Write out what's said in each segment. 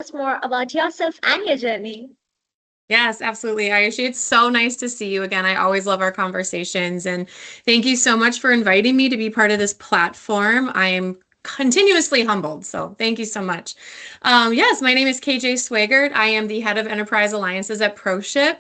us more about yourself and your journey? Yes, absolutely. Ayushi, it's so nice to see you again. I always love our conversations, and thank you so much for inviting me to be part of this platform. I am continuously humbled, so thank you so much. Yes, my name is KJ Swaggert. I am the head of enterprise alliances at ProShip.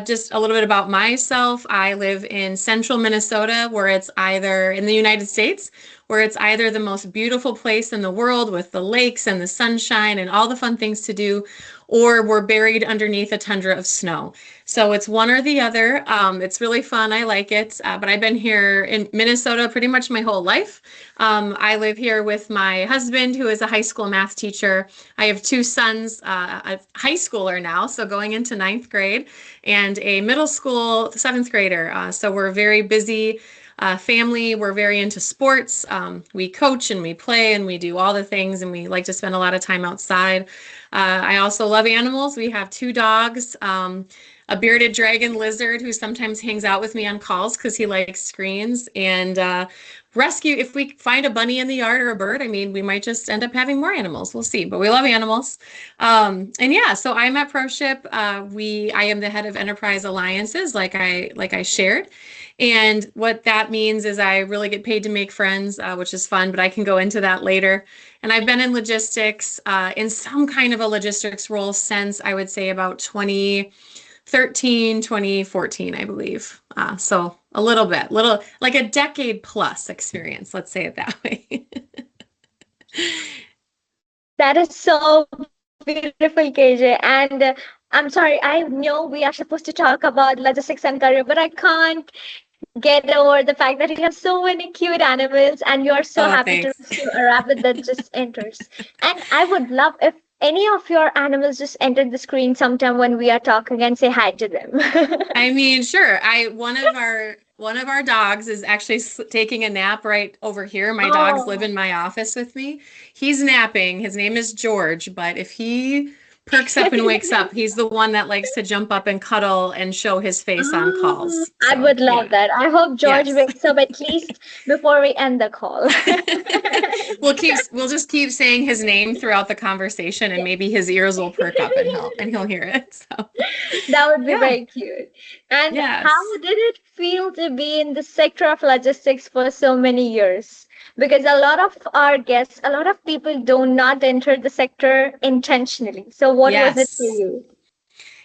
Just a little bit about myself. I live in central Minnesota, where it's either in the United States, where it's either the most beautiful place in the world with the lakes and the sunshine and all the fun things to do, or we're buried underneath a tundra of snow. So it's one or the other. It's really fun. I like it. But I've been here in Minnesota pretty much my whole life. I live here with my husband, who is a high school math teacher. I have two sons, a high schooler now, so going into ninth grade, and a middle school seventh grader. So we're very busy family. We're very into sports. We coach and we play and we do all the things, and we like to spend a lot of time outside. I also love animals. We have two dogs, a bearded dragon lizard who sometimes hangs out with me on calls because he likes screens, and rescue. If we find a bunny in the yard or a bird, I mean, we might just end up having more animals. We'll see, but we love animals. And yeah, so I'm at ProShip. I am the head of enterprise alliances, like I shared. And what that means is I really get paid to make friends, which is fun, but I can go into that later. And I've been in logistics, in some kind of a logistics role since I would say about 2013, 2014, I believe. So a little like a decade plus experience, let's say it that way. That is so beautiful, KJ. And I'm sorry, I know we are supposed to talk about logistics and career, but I can't get over the fact that you have so many cute animals and you're so Oh, happy to thanks. rescue a rabbit that just enters. And I would love if any of your animals just entered the screen sometime when we are talking and say hi to them. I mean, sure. One of our dogs is actually taking a nap right over here. My dogs live Oh. in my office with me. He's napping. His name is George, but if he perks up and wakes up, he's the one that likes to jump up and cuddle and show his face on calls. I So, would love yeah. that. I hope George Yes. wakes up at least before we end the call. We'll just keep saying his name throughout the conversation, and maybe his ears will perk up and he'll hear it. So, That would be yeah. very cute. And Yes. how did it feel to be in the sector of logistics for so many years? Because a lot of our guests, a lot of people do not enter the sector intentionally. So, what was it for Yes. you?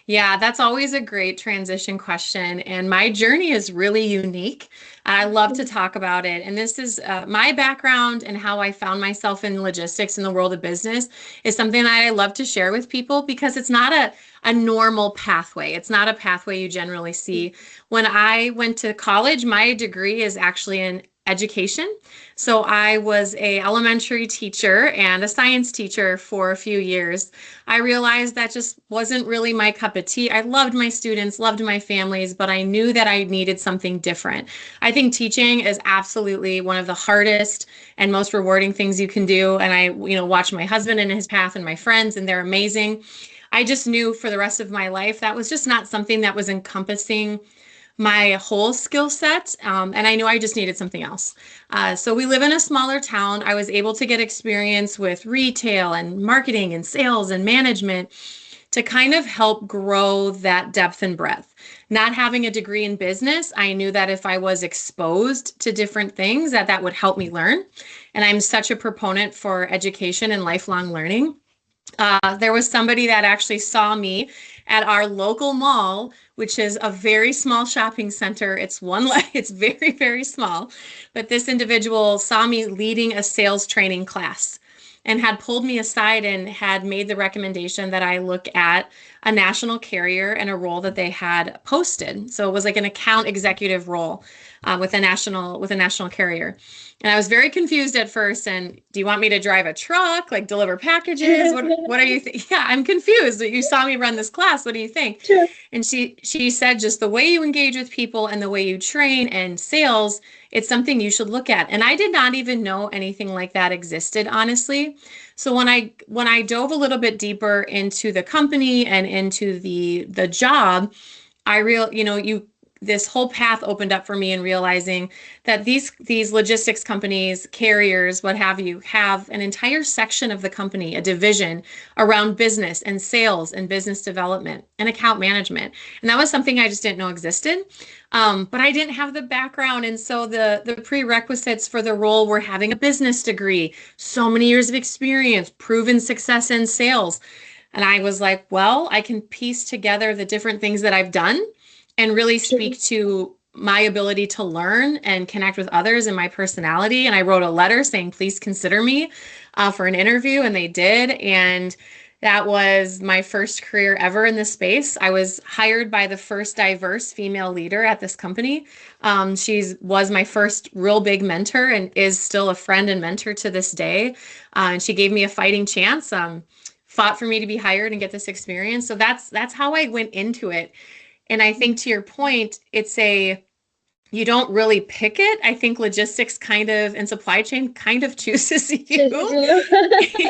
Yeah, that's always a great transition question. And my journey is really unique. I love to talk about it. And this is my background and how I found myself in logistics in the world of business is something that I love to share with people because it's not a normal pathway. It's not a pathway you generally see. When I went to college, my degree is actually in education. So I was a elementary teacher and a science teacher for a few years. I realized that just wasn't really my cup of tea. I loved my students, loved my families, but I knew that I needed something different. I think teaching is absolutely one of the hardest and most rewarding things you can do. And watch my husband and his path and my friends, and they're amazing. I just knew for the rest of my life that was just not something that was encompassing my whole skill set. And I knew I just needed something else. So we live in a smaller town. I was able to get experience with retail and marketing and sales and management to kind of help grow that depth and breadth. Not having a degree in business, I knew that if I was exposed to different things, that would help me learn. And I'm such a proponent for education and lifelong learning. There was somebody that actually saw me at our local mall, which is a very small shopping center. It's very, very small. But this individual saw me leading a sales training class and had pulled me aside and had made the recommendation that I look at a national carrier and a role that they had posted. So it was like an account executive role with a national carrier. And I was very confused at first. And do you want me to drive a truck, like deliver packages? What are you think? Yeah, I'm confused. You saw me run this class. What do you think? True. And she said, just the way you engage with people and the way you train and sales, it's something you should look at. And I did not even know anything like that existed, honestly. So when I dove a little bit deeper into the company and into the job, I real you know you this whole path opened up for me in realizing that these logistics companies, carriers, what have you, have an entire section of the company, a division around business and sales and business development and account management. And that was something I just didn't know existed. But I didn't have the background. And so the prerequisites for the role were having a business degree, so many years of experience, proven success in sales. And I was like, well, I can piece together the different things that I've done and really speak to my ability to learn and connect with others and my personality. And I wrote a letter saying, please consider me for an interview. And they did. And that was my first career ever in this space. I was hired by the first diverse female leader at this company. She was my first real big mentor and is still a friend and mentor to this day. And she gave me a fighting chance. Fought for me to be hired and get this experience. So that's how I went into it. And I think to your point, you don't really pick it. I think logistics kind of and supply chain kind of chooses you.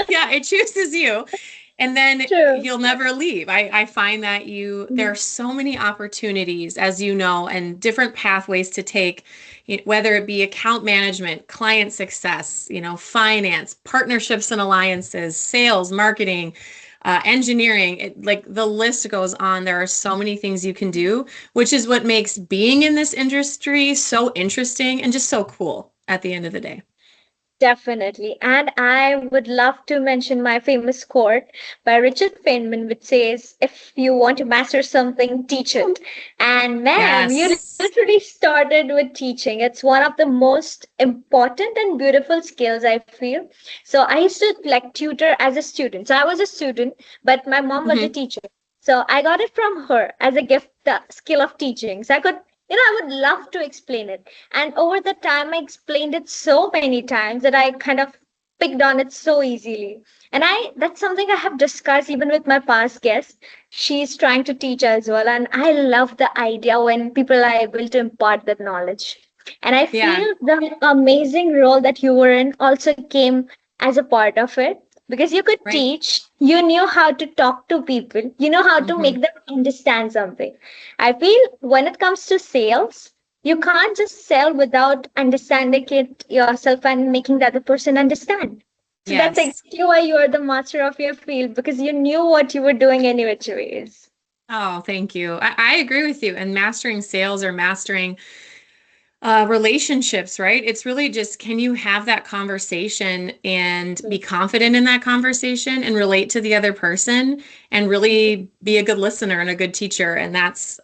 Yeah, it chooses you. And then you'll never leave. I find that there are so many opportunities, as you know, and different pathways to take, whether it be account management, client success, finance, partnerships and alliances, sales, marketing, engineering, like the list goes on. There are so many things you can do, which is what makes being in this industry so interesting and just so cool at the end of the day. Definitely. And I would love to mention my famous quote by Richard Feynman, which says, if you want to master something, teach it. And ma'am, you literally started with teaching. It's one of the most important and beautiful skills, I feel. So I used to tutor as a student. So I was a student, but my mom was a teacher. So I got it from her as a gift, the skill of teaching. So I would love to explain it. And over the time, I explained it so many times that I kind of picked on it so easily. And that's something I have discussed even with my past guest. She's trying to teach as well. And I love the idea when people are able to impart that knowledge. And I feel the amazing role that you were in also came as a part of it. Because you could teach, you knew how to talk to people, you know how to make them understand something. I feel when it comes to sales, you can't just sell without understanding it yourself and making the other person understand. So that's exactly why you are the master of your field, because you knew what you were doing any which ways. Oh, thank you. I agree with you. And mastering sales or mastering relationships, right? It's really just, can you have that conversation and be confident in that conversation and relate to the other person and really be a good listener and a good teacher? And that's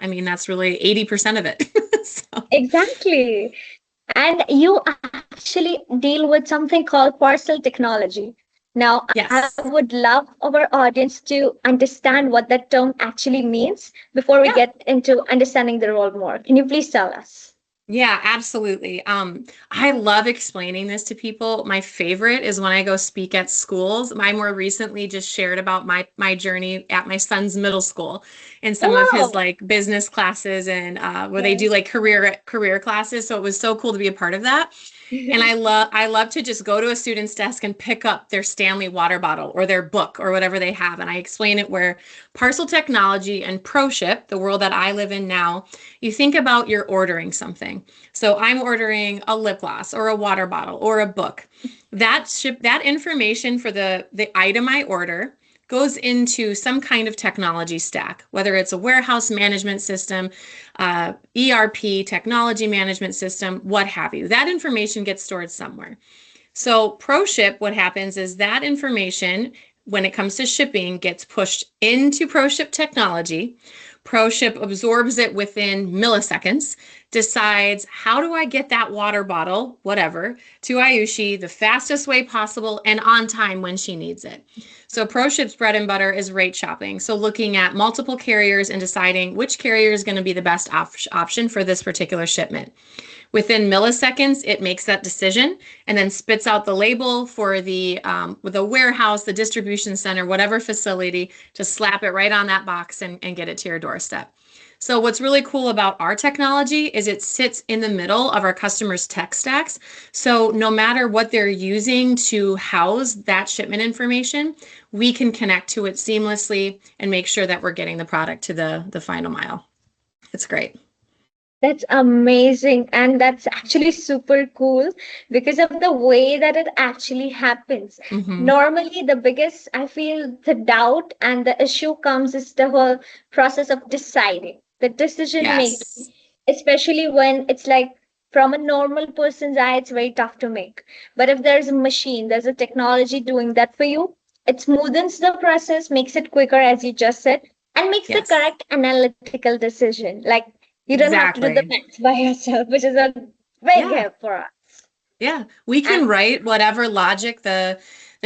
really 80% of it. So. Exactly. And you actually deal with something called parcel technology. Now, I would love our audience to understand what that term actually means before we get into understanding the role more. Can you please tell us? Yeah, absolutely. I love explaining this to people. My favorite is when I go speak at schools. I more recently just shared about my journey at my son's middle school and some of his like business classes and where they do like career classes. So it was so cool to be a part of that. And I love to just go to a student's desk and pick up their Stanley water bottle or their book or whatever they have. And I explain it where parcel technology and ProShip, the world that I live in now, you think about you're ordering something. So I'm ordering a lip gloss or a water bottle or a book. That information for the item I order goes into some kind of technology stack, whether it's a warehouse management system, ERP, technology management system, what have you. That information gets stored somewhere. So ProShip, what happens is that information, when it comes to shipping, gets pushed into ProShip technology. ProShip absorbs it within milliseconds, decides how do I get that water bottle, whatever, to Ayushi the fastest way possible and on time when she needs it. So ProShip's bread and butter is rate shopping. So looking at multiple carriers and deciding which carrier is going to be the best option for this particular shipment. Within milliseconds, it makes that decision and then spits out the label for the warehouse, the distribution center, whatever facility, to slap it right on that box and get it to your doorstep. So what's really cool about our technology is it sits in the middle of our customers' tech stacks. So no matter what they're using to house that shipment information, we can connect to it seamlessly and make sure that we're getting the product to the final mile. It's great. That's amazing. And that's actually super cool because of the way that it actually happens. Hmm. Normally, the biggest, I feel, the doubt and the issue comes is the whole process of deciding, the decision making, Yes. especially when it's like from a normal person's eye, it's very tough to make. But if there's a machine, there's a technology doing that for you, it smoothens the process, makes it quicker, as you just said, and makes the Yes. correct analytical decision. Like, you don't have to do the Exactly. maths by yourself, which is a big Yeah. help for us. Yeah, we can And write whatever logic the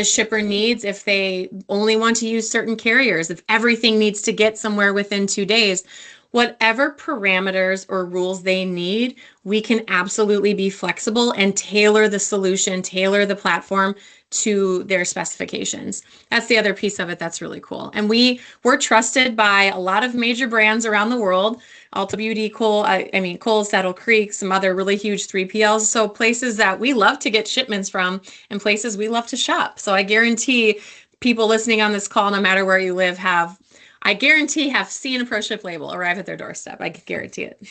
shipper needs if they only want to use certain carriers, if everything needs to get somewhere within 2 days. Whatever parameters or rules they need, we can absolutely be flexible and tailor the solution, tailor the platform to their specifications. That's the other piece of it that's really cool. And we're trusted by a lot of major brands around the world. Ulta Beauty, Kohl's, Saddle Creek, some other really huge 3PLs. So places that we love to get shipments from and places we love to shop. So I guarantee people listening on this call, no matter where you live, I guarantee have seen a ProShip label arrive at their doorstep. I can guarantee it.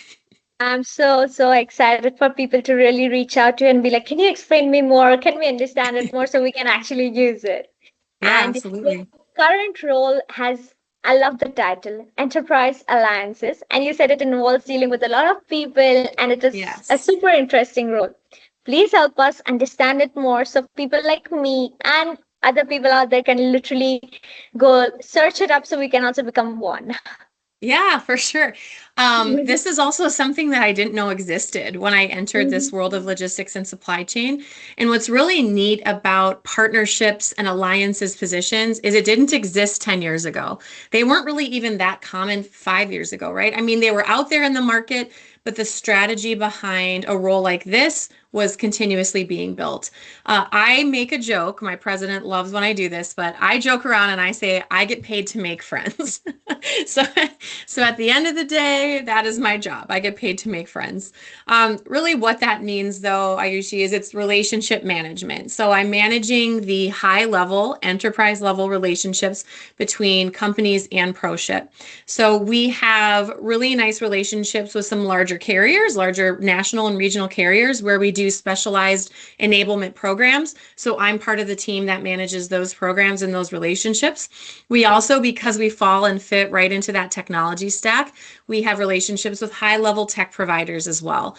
I'm so, so excited for people to really reach out to you and be like, can you explain me more? Can we understand it more so we can actually use it? Yeah, And your absolutely. current role has, I love the title, Enterprise Alliances. And you said it involves dealing with a lot of people and it is a Yes. super interesting role. Please help us understand it more so people like me and other people out there can literally go search it up so we can also become one. Yeah, for sure. This is also something that I didn't know existed when I entered this Mhm. world of logistics and supply chain. And what's really neat about partnerships and alliances positions is it didn't exist 10 years ago. They weren't really even that common 5 years ago, right? I mean, they were out there in the market, but the strategy behind a role like this was continuously being built. I make a joke. My president loves when I do this, but I joke around and I say I get paid to make friends. so, so at the end of the day, that is my job. I get paid to make friends. Really, what that means, though, Ayushi, is it's relationship management. So I'm managing the high level, enterprise level relationships between companies and ProShip. So we have really nice relationships with some larger carriers, larger national and regional carriers, where we do specialized enablement programs. So I'm part of the team that manages those programs and those relationships. We also, because we fall and fit right into that technology stack, we have relationships with high level tech providers as well.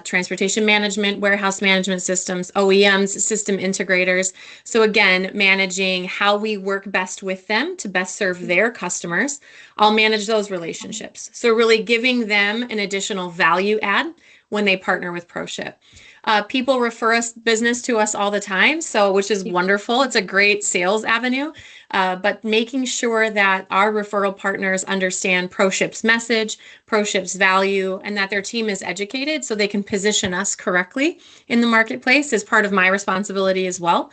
Transportation management, warehouse management systems, OEMs, system integrators. So again, managing how we work best with them to best serve their customers. I'll manage those relationships. So really giving them an additional value add when they partner with ProShip. People refer us business to us all the time, so which is wonderful. It's a great sales avenue, but making sure that our referral partners understand ProShip's message, ProShip's value, and that their team is educated so they can position us correctly in the marketplace is part of my responsibility as well.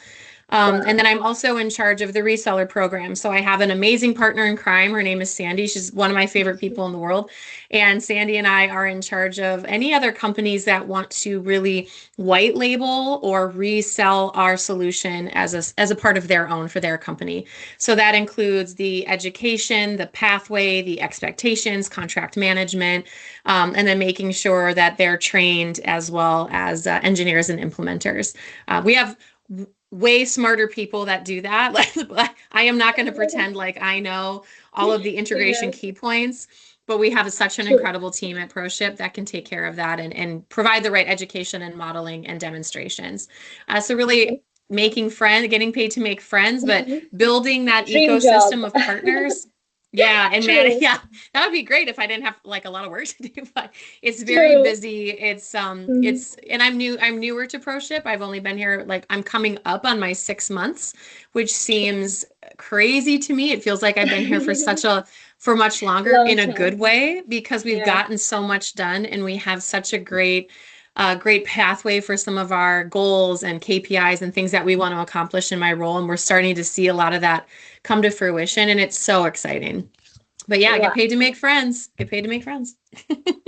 And then I'm also in charge of the reseller program. So I have an amazing partner in crime. Her name is Sandy. She's one of my favorite people in the world. And Sandy and I are in charge of any other companies that want to really white label or resell our solution as a part of their own for their company. So that includes the education, the pathway, the expectations, contract management, and then making sure that they're trained as well as engineers and implementers. We have way smarter people that do that. Like, I am not going to pretend like I know all of the integration Yes, key points, but we have such an true. incredible team at ProShip that can take care of that and provide the right education and modeling and demonstrations. So really making friends, getting paid to make friends, but building that Dream job. ecosystem of partners. Yeah, and man, True, yeah, that would be great if I didn't have like a lot of work to do, but it's very true. busy. Mhm. It's and I'm newer to ProShip. I've only been here like I'm coming up on my 6 months, which seems crazy to me. It feels like I've been here for much longer Long in a good time. way because we've Yeah. gotten so much done and we have such a great pathway for some of our goals and KPIs and things that we want to accomplish in my role. And we're starting to see a lot of that come to fruition, and it's so exciting. But yeah, get Wow. paid to make friends. Get paid to make friends.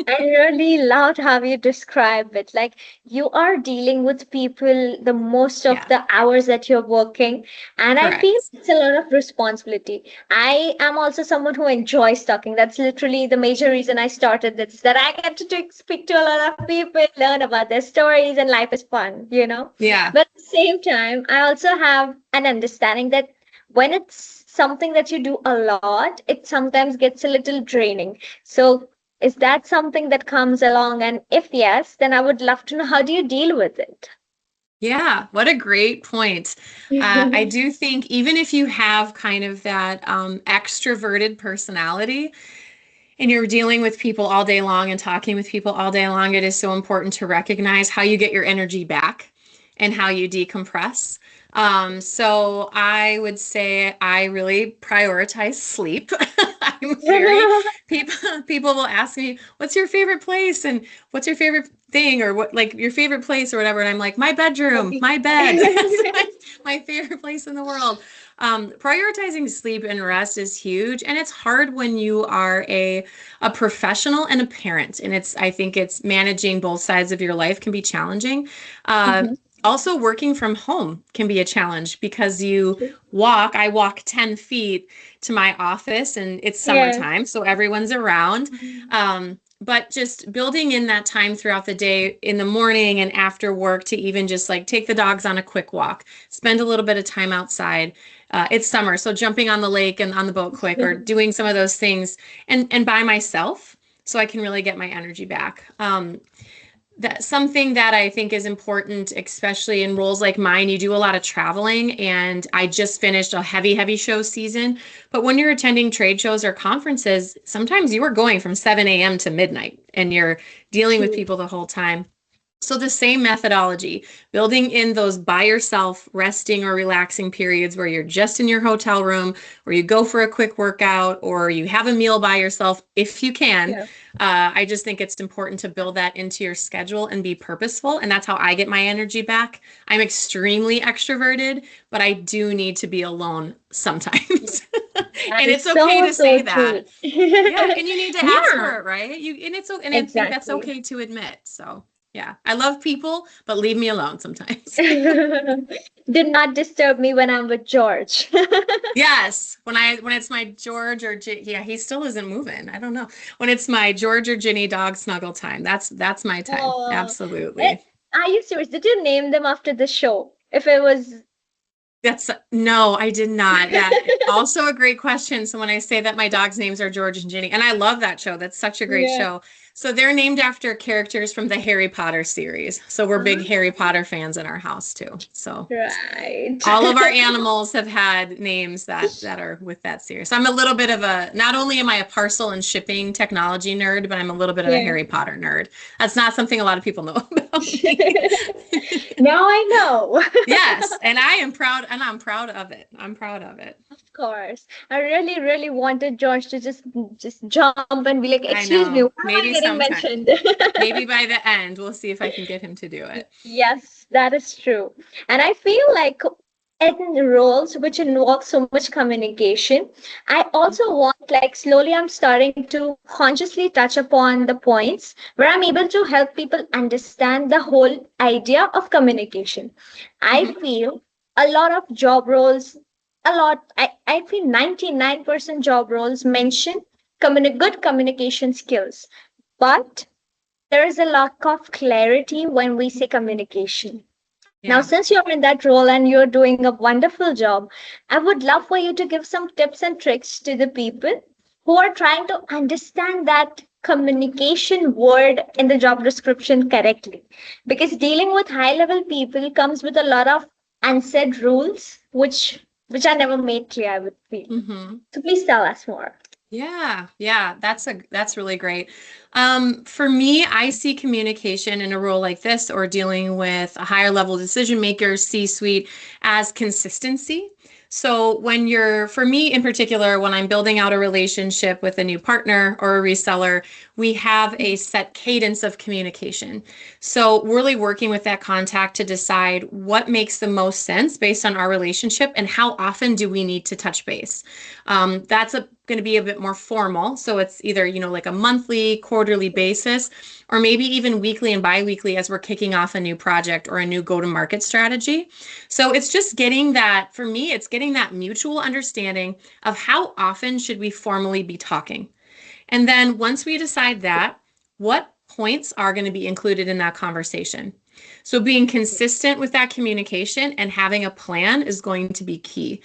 I really loved how you describe it. Like you are dealing with people the most of Yeah, the hours that you're working. And I feel correct. it's a lot of responsibility. I am also someone who enjoys talking. That's literally the major reason I started this, that I get to speak to a lot of people, learn about their stories, and life is fun, you know? Yeah. But at the same time, I also have an understanding that when it's something that you do a lot, it sometimes gets a little draining. So is that something that comes along? And if yes, then I would love to know how do you deal with it? Yeah, what a great point. I do think even if you have kind of that extroverted personality and you're dealing with people all day long and talking with people all day long, it is so important to recognize how you get your energy back and how you decompress. So I would say I really prioritize sleep. I'm very people will ask me, "What's your favorite place?" and "What's your favorite thing?" or what like your favorite place or whatever. And I'm like, "My bedroom, my bed. That's my favorite place in the world." Prioritizing sleep and rest is huge, and it's hard when you are a professional and a parent, and I think it's managing both sides of your life can be challenging. Uh, Mhm. Also, working from home can be a challenge because I walk 10 feet to my office and it's Yeah. summertime, so everyone's around. But just building in that time throughout the day in the morning and after work to even just like take the dogs on a quick walk, spend a little bit of time outside. It's summer, so jumping on the lake and on the boat quick or doing some of those things and by myself so I can really get my energy back. That's something that I think is important, especially in roles like mine. You do a lot of traveling, and I just finished a heavy show season. But when you're attending trade shows or conferences, sometimes you are going from 7 a.m. to midnight and you're dealing with True. people the whole time. So the same methodology, building in those by yourself resting or relaxing periods where you're just in your hotel room, or you go for a quick workout, or you have a meal by yourself if you can. Yeah. I just think it's important to build that into your schedule and be purposeful. And that's how I get my energy back. I'm extremely extroverted, but I do need to be alone sometimes. That And is it's okay so, to so say true. that. Yeah, and you need to ask Yeah, for it, right? And I think that's exactly. okay to admit. So yeah, I love people, but leave me alone sometimes. Do not disturb me when I'm with George. Yes, when it's my George or yeah, he still isn't moving. I don't know. When it's my George or Ginny dog snuggle time, that's my time. Oh, eh, Absolutely. are you serious? Did you name them after the show? If it was, That's no, I did not. Yeah. Also a great question. So when I say that my dogs' names are George and Ginny, and I love that show. That's such a great yeah. show. So they're named after characters from the Harry Potter series. So we're big Ah, Harry Potter fans in our house too. So right. all of our animals have had names that are with that series. So I'm a little bit of a not only am I a parcel and shipping technology nerd, but I'm a little bit of a Yeah. Harry Potter nerd. That's not something a lot of people know about me. Now I know. Yes, and I'm proud of it. I'm proud of it. Of course. I really, really wanted George to just jump and be like, I "Excuse me, know. why am I Maybe getting sometime. mentioned?" Maybe by the end, we'll see if I can get him to do it. Yes, that is true. And I feel like in roles which involve so much communication, I also want, like, slowly I'm starting to consciously touch upon the points where I'm able to help people understand the whole idea of communication. I Mhm. feel a lot of job roles, I feel 99% job roles mention good communication skills. But there is a lack of clarity when we say communication. Now, Yeah. since you're in that role and you're doing a wonderful job, I would love for you to give some tips and tricks to the people who are trying to understand that communication word in the job description correctly. Because dealing with high level people comes with a lot of unsaid rules, which are never made clear, I would feel. Hmm. So please tell us more. Yeah, that's really great. For me, I see communication in a role like this or dealing with a higher level decision makers, C-suite, as consistency. So for me in particular, when I'm building out a relationship with a new partner or a reseller, we have a set cadence of communication. So really working with that contact to decide what makes the most sense based on our relationship and how often do we need to touch base. That's a going to be a bit more formal. So it's either, like a monthly, quarterly basis, or maybe even weekly and biweekly as we're kicking off a new project or a new go-to-market strategy. So it's just getting that, for me, it's getting that mutual understanding of how often should we formally be talking. And then once we decide that, what points are going to be included in that conversation? So being consistent with that communication and having a plan is going to be key.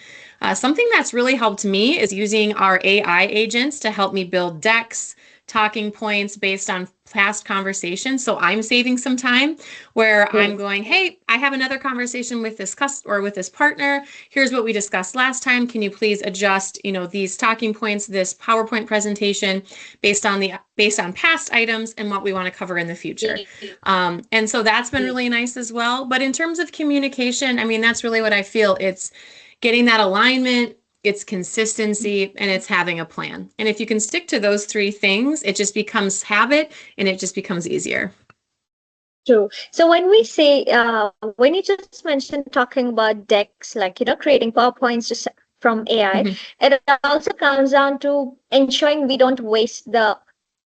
Something that's really helped me is using our AI agents to help me build decks, talking points based on past conversations. So I'm saving some time where I'm going, hey, I have another conversation with this customer or with this partner. Here's what we discussed last time. Can you please adjust, these talking points, this PowerPoint presentation based on past items and what we want to cover in the future. And so that's been really nice as well. But in terms of communication, I mean, that's really what I feel. It's getting that alignment, it's consistency, and it's having a plan. And if you can stick to those three things, it just becomes habit and it just becomes easier. True. So when we say, when you just mentioned talking about decks, like, creating PowerPoints just from AI, it also comes down to ensuring we don't waste the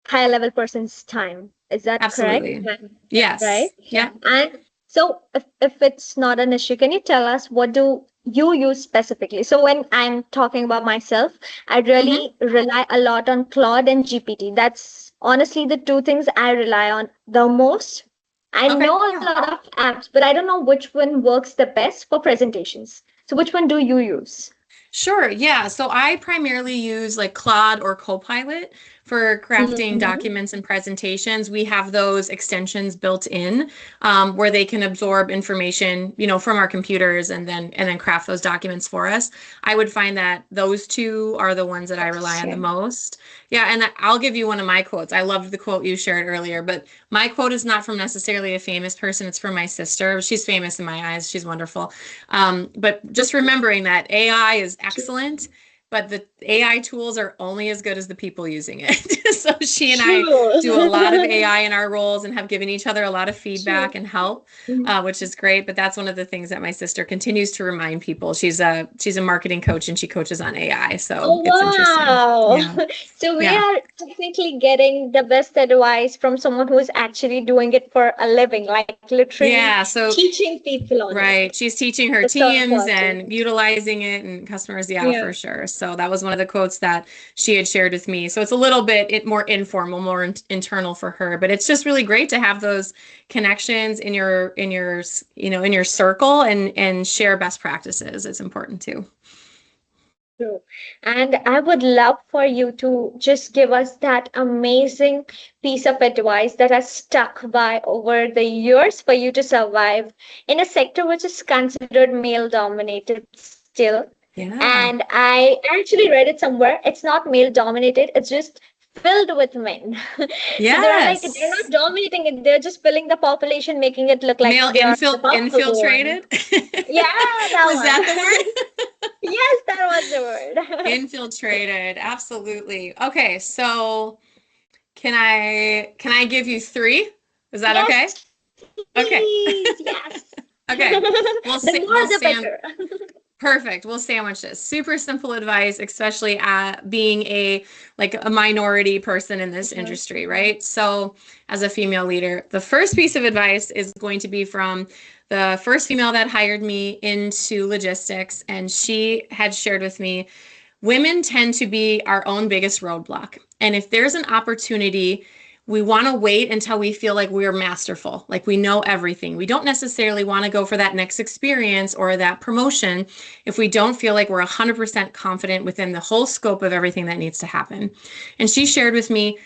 high level person's time. Is that Absolutely. correct? Yes. Right? Yeah. And so if it's not an issue, can you tell us what do you use specifically? So when I'm talking about myself, I really rely a lot on Claude and GPT. That's honestly the two things I rely on the most. I know a lot of apps, but I don't know which one works the best for presentations. So which one do you use? Sure. Yeah. So I primarily use like Claude or Copilot for crafting documents and presentations. We have those extensions built in where they can absorb information, from our computers and then craft those documents for us. I would find that those two are the ones that I rely on the most. Yeah. And I'll give you one of my quotes. I loved the quote you shared earlier, but my quote is not from necessarily a famous person. It's from my sister. She's famous in my eyes. She's wonderful. But just remembering that AI is excellent, but the AI tools are only as good as the people using it. So she and I do a lot of AI in our roles and have given each other a lot of feedback and help, which is great. But that's one of the things that my sister continues to remind people. She's a marketing coach and she coaches on AI. So it's interesting. Yeah. So we are technically getting the best advice from someone who is actually doing it for a living, like literally teaching people on it. Right. She's teaching her teams and utilizing it and customers. Yeah, for sure. So that was one of the quotes that she had shared with me. So it's a little bit more informal, more internal for her, but it's just really great to have those connections in your circle and share best practices. It's important too. True. And I would love for you to just give us that amazing piece of advice that has stuck by over the years for you to survive in a sector which is considered male dominated still. Yeah. And I actually read it somewhere. It's not male dominated, it's just filled with men. Yes. So they're not dominating it, they're just filling the population, making it look like male infiltrated. Yeah, was that the word? Yes, that was the word. Infiltrated, absolutely. Okay, so can I give you 3? Is that okay? Okay. Yes. Okay. The better. Perfect. We'll sandwich this. Super simple advice, especially being a minority person in this industry, right? So as a female leader, the first piece of advice is going to be from the first female that hired me into logistics. And she had shared with me, women tend to be our own biggest roadblock. And if there's an opportunity, we want to wait until we feel like we're masterful, like we know everything. We don't necessarily want to go for that next experience or that promotion if we don't feel like we're 100% confident within the whole scope of everything that needs to happen. And she shared with me,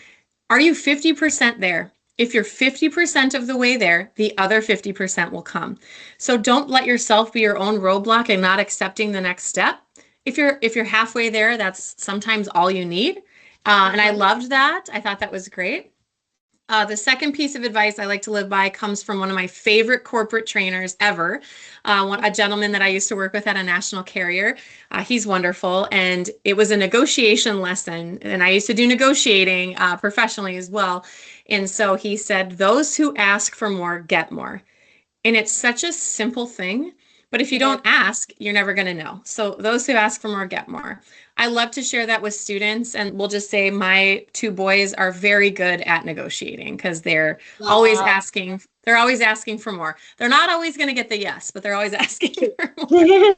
are you 50% there? If you're 50% of the way there, the other 50% will come. So don't let yourself be your own roadblock and not accepting the next step. If you're halfway there, that's sometimes all you need. And I loved that. I thought that was great. The second piece of advice I like to live by comes from one of my favorite corporate trainers ever, a gentleman that I used to work with at a national carrier. He's wonderful, and it was a negotiation lesson, and I used to do negotiating professionally as well. And so he said, those who ask for more get more. And it's such a simple thing, But if you Yeah. don't ask, you're never going to know. So those who ask for more get more. I love to share that with students, and we'll just say my two boys are very good at negotiating because always Wow. asking, they're always asking for more. They're not always going to get the yes, but they're always asking True. for more.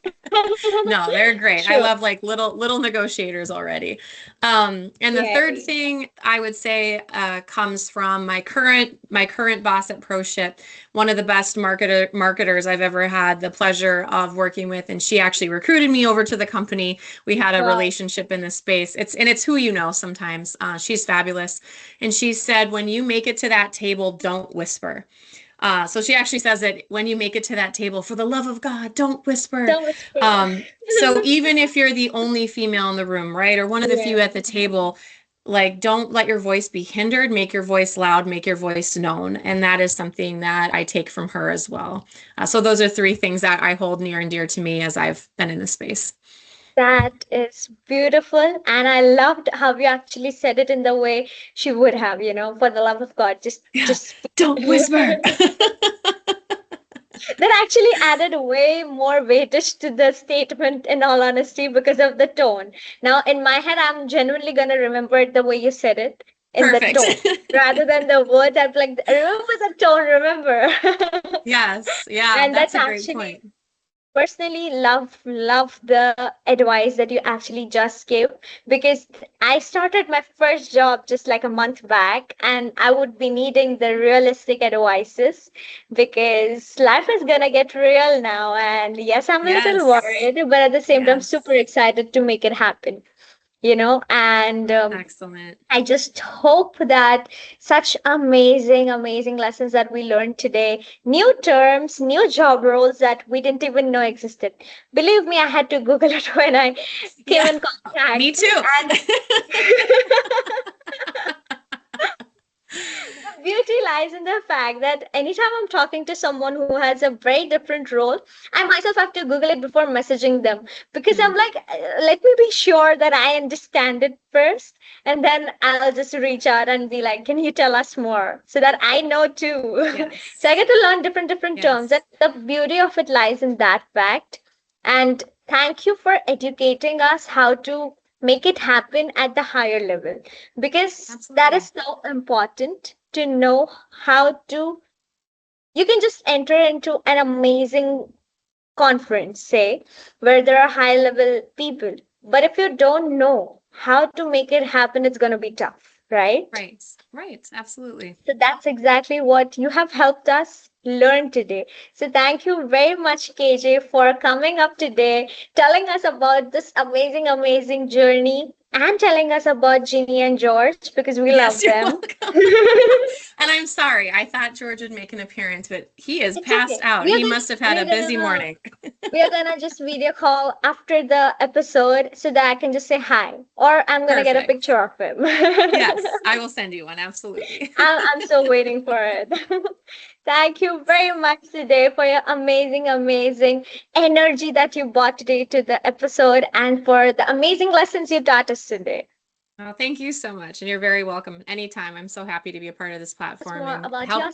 No, they're great. I True. love like little negotiators already. And the third Yay. thing I would say comes from my current boss at ProShip, one of the best marketers I've ever had the pleasure of working with, and she actually recruited me over to the company. We had a Wow. relationship in this space. It's who you know sometimes. She's fabulous, and she said, when you make it to that table, don't whisper. So she actually says that when you make it to that table, for the love of God, don't whisper. Don't whisper. So even if you're the only female in the room, right, or one of the few Yeah. at the table, like don't let your voice be hindered. Make your voice loud, make your voice known. And that is something that I take from her as well. So those are three things that I hold near and dear to me as I've been in this space. That is beautiful. And I loved how you actually said it in the way she would have, for the love of God, Yeah, just don't whisper. that actually added way more weightage to the statement, in all honesty, because of the tone. Now, in my head, I'm genuinely going to remember it the way you said it in the Perfect. tone rather than the words. I'm like, remember the tone, remember. Yes, yeah, And that's that's a great actually point. personally love the advice that you actually just gave, because I started my first job just like a month back, and I would be needing the realistic advices because life is gonna get real now. And yes, I'm a little Yes, worried, but at the same time yes. super excited to make it happen, and Excellent. I just hope that such amazing, amazing lessons that we learned today, new terms, new job roles that we didn't even know existed. Believe me, I had to Google it when I came Yeah, in me contact. too. And the beauty lies in the fact that anytime I'm talking to someone who has a very different role, I myself have to Google it before messaging them, because I'm Mm, like, let me be sure that I understand it first, and then I'll just reach out and be like, can you tell us more? So that I know too. So I yes, get to learn different terms, and yes, the beauty of it lies in that fact. And thank you for educating us how to make it happen at the higher level, because that is absolutely. so important to know how to. You can just enter into an amazing conference, say, where there are high level people, but if you don't know how to make it happen, it's going to be tough, right? Right, right, absolutely. So that's exactly what you have helped us learn today. So thank you very much, KJ, for coming up today, telling us about this amazing, amazing journey, and telling us about Ginny and George, because we love Yes, you're them. welcome. And I'm sorry, I thought George would make an appearance, but he is It's passed okay. out. We are He gonna must have had we a are busy gonna morning. we are gonna just video call after the episode so that I can just say hi, or I'm gonna get a Perfect. picture of him. Yes, I will send you one, absolutely. I'm still waiting for it. Thank you very much today for your amazing, amazing energy that you brought today to the episode, and for the amazing lessons you taught us today. Well, thank you so much, and you're very welcome anytime. I'm so happy to be a part of this Us platform more and about help